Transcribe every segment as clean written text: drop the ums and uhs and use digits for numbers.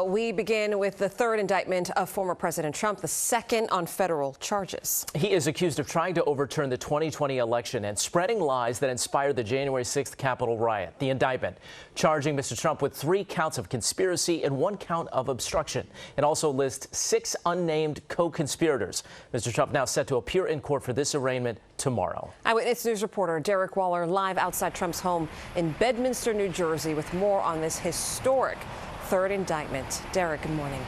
We begin with the third indictment of former President Trump, the second on federal charges. He is accused of trying to overturn the 2020 election and spreading lies that inspired the January 6th Capitol riot. The indictment charging Mr. Trump with 3 counts of conspiracy and 1 count of obstruction. It also lists 6 unnamed co-conspirators. Mr. Trump now set to appear in court for this arraignment tomorrow. Eyewitness News reporter Derick Waller live outside Trump's home in Bedminster, New Jersey, with more on this historic third indictment. Derick, good morning.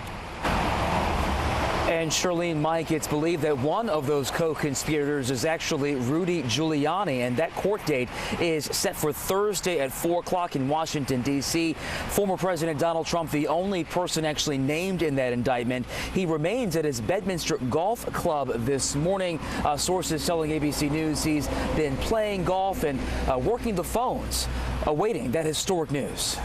And Charlene, Mike, it's believed that one of those co-conspirators is actually Rudy Giuliani, and that court date is set for Thursday at 4 o'clock in Washington, D.C. Former President Donald Trump, the only person actually named in that indictment. He remains at his Bedminster Golf Club this morning. Sources telling ABC News he's been playing golf and working the phones, awaiting that historic news.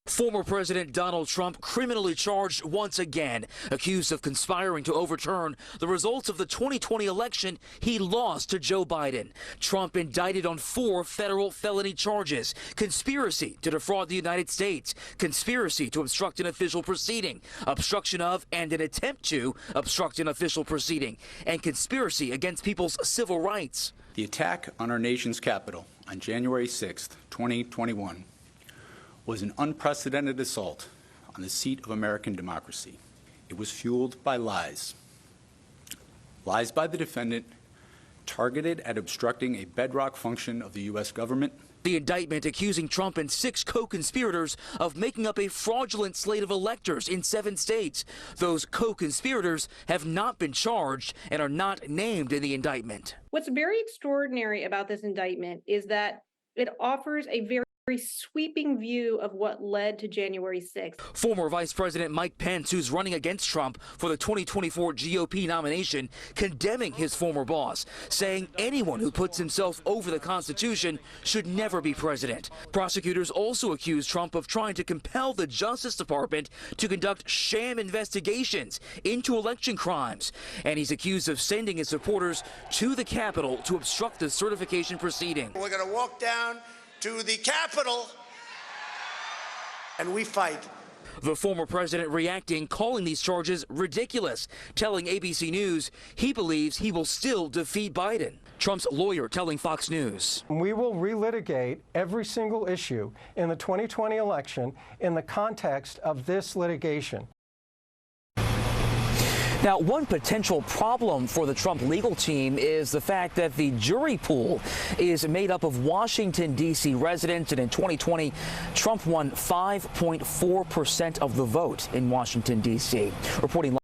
Former President Donald Trump criminally charged once again, accused of conspiring to overturn the results of the 2020 election he lost to Joe Biden. Trump indicted on 4 federal felony charges: conspiracy to defraud the United States, conspiracy to obstruct an official proceeding, obstruction of and an attempt to obstruct an official proceeding, and conspiracy against people's civil rights. The attack on our nation's capital on January 6th, 2021 was an unprecedented assault on the seat of American democracy. It was fueled by lies. Lies by the defendant targeted at obstructing a bedrock function of the U.S. government. The indictment accusing Trump and 6 co-conspirators of making up a fraudulent slate of electors in 7 states. Those co-conspirators have not been charged and are not named in the indictment. What's very extraordinary about this indictment is that it offers a very sweeping view of what led to January 6th. Former Vice President Mike Pence, who's running against Trump for the 2024 GOP nomination, condemning his former boss, saying anyone who puts himself over the Constitution should never be president. Prosecutors also accuse Trump of trying to compel the Justice Department to conduct sham investigations into election crimes. And he's accused of sending his supporters to the Capitol to obstruct the certification proceeding. We're going to walk down to the Capitol, and we fight. The former president reacting, calling these charges ridiculous, telling ABC News he believes he will still defeat Biden. Trump's lawyer telling Fox News. We will relitigate every single issue in the 2020 election in the context of this litigation. Now, one potential problem for the Trump legal team is the fact that the jury pool is made up of Washington, D.C. residents, and in 2020, Trump won 5.4% of the vote in Washington, D.C. Reporting